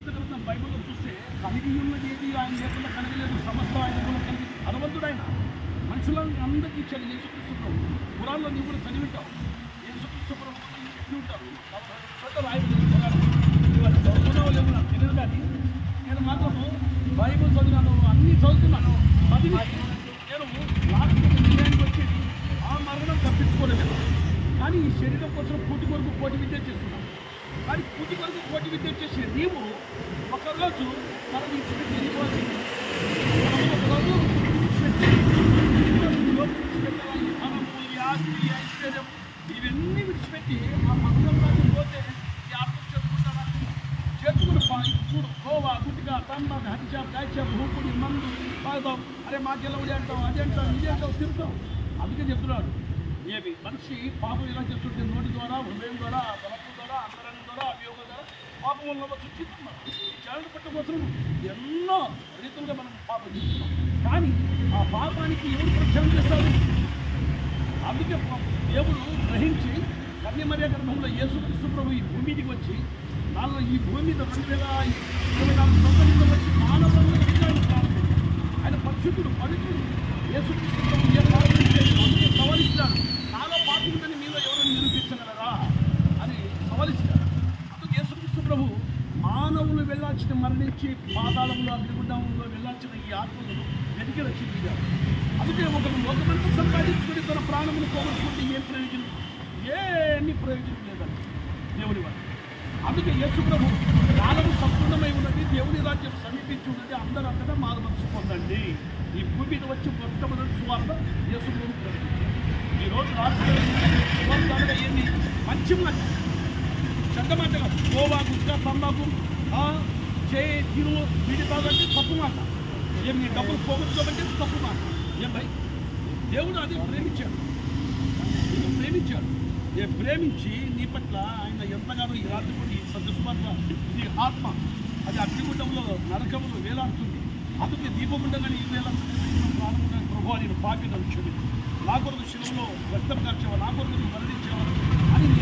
బైబిల్లో చూస్తే కలిగి ఉన్నది ఏది ఆయన లేకుండా కలగలేదు, సమస్తం ఆయన కూడా కలిగి ధనవంతుడు ఆయన. మనుషులను అందరికీ ఇచ్చాడు యేసుక్రీస్తు ప్రభు. పురాణంలో నీవు కూడా చదివింటావు. యేసుక్రీస్తు ప్రభు ఎట్లు ఉంటారు చోట రాయబడింది. ఇవాళ చదువుతున్నావు లేవు నాకు తెలియదు, కానీ నేను మాత్రము బైబిల్ చదివినాను, అన్నీ చదువుతున్నాను. చదివి నేను లాస్ట్ నిర్ణయానికి వచ్చేది ఆ మరణం తప్పించుకోలేదు. కానీ ఈ శరీరం కోసం పూటి కొరకు పోటీ విద్య చేస్తున్నాను. కానీ పూటి కొరకు పోటీ విద్య చేసే నీవు ఒకరోజు మనం విడిచిపెట్టి వెళ్ళిపోవాలి. ఒకరోజు ఐశ్వర్యం ఇవన్నీ విడిచిపెట్టి ఆ మరణంలోకి పోతే ఈ ఆత్మ చెప్పుకుంటారా? చేతుకుని చూడు, గోవా, గుట్టిగా, తమ్మ, హత్య, దాచ్య, భూకుడి, మందు తాగుతాం. అరే మా గెలవడి అంటాం, అదే అంటాం, ఇదే అంటాం, తిరుగుతాం. అందుకే చెప్తున్నాడు, ఏమి మనిషి పాపం ఇలా చేస్తుంటే నోటి ద్వారా, హృదయం ద్వారా, తలపు ద్వారా, అంతరంగం ద్వారా, అభియోగం ద్వారా పాపం వల్ల చుట్టిస్తున్నాం. జాగ్రత్త పట్టబోతున్నాం. ఎన్నో రీతులుగా మనం పాపం చేస్తున్నాం. కానీ ఆ పాపానికి ఎవరు ప్రక్షాళన చేస్తారు? అందుకే దేవుడు గ్రహించి కన్యమర్య గర్భంలో యేసుక్రీస్తు ప్రభు ఈ భూమికి వచ్చి దానిలో ఈ భూమి మీద 2024 సంవత్సరాలు వచ్చి మానవులను విచారించాలి. ఆయన పరిశుద్ధుడు, పవిత్రుడు. యేసుక్రీస్తు ప్రభు ఏ పాపం చేసి సవరించాడు. నాలో పాపం ఉందని మీలో ఎవరైనా నిరూపించగలరా అని సవరిస్తాడు. అందుకు యేసుక్రీస్తు ప్రభు మానవులు వెళ్ళాల్సిన మరణించి పాతాళంలో, అగ్నిగుండంలో వెళ్ళాల్సిన ఈ ఆత్మలను వెతికి రక్షించారు. అందుకే ఒకరు లోకమంతా సంపాదించుకుని తన ప్రాణమును పోగొట్టుకుంటే ఏం ప్రయోజనం? ఏమీ ప్రయోజనం లేదండి దేవుని వల్ల. అందుకే యేసు ప్రభు కాలము సంపూర్ణమై ఉన్నది, దేవుని రాజ్యం సమీపించి ఉన్నది, అందరూ అంతటా మారు మనసు పొందండి. ఈ భూమి మీద వచ్చి మొట్టమొదటి సువార్త యేసు ప్రభు ప్రకటించారు. ఈరోజు రాష్ట్రంగా ఏంది? మంచి మాట, చెడ్డ మాట కాదు. గోవా, గుట్కా, తంబాకు, తిను, వీడి తాగంటే తప్పు మాట. ఏం నీ డబ్బులు పోగొట్టుకోమంటే తప్పు మాట. ఏం భయ్? దేవుడు అది ప్రేమించాడు, నేను ప్రేమించాడు. ప్రేమించి నీ పట్ల ఆయన ఎంతగానో ఈ రాత్రి కూడా ఈ సత్యసువార్త, నీ ఆత్మ అది అగ్నిగుండంలో నరకములు వేలాడుతుంది. అందుకే దీపగుండంగానే ఈ వేళ ప్రాణముండని ప్రభు నేను పాపి నన్ను క్షమించు, నా కొరకు శిలువలో రక్తం కార్చేవా, నా కొరకు మరణించేవా అని నీ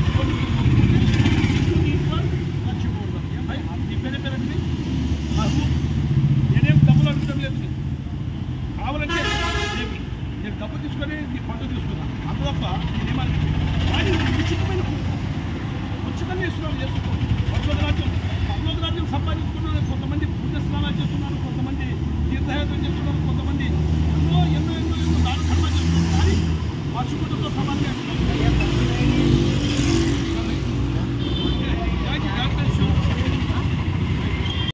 మర్చిపోకూడదు. ఏం భయ్? నీ పేరండి నేనేం డబ్బులు అడగడం లేదు. కావాలంటే నేను డబ్బు తీసుకొని నీ పంట తీసుకున్నాను అంత తప్ప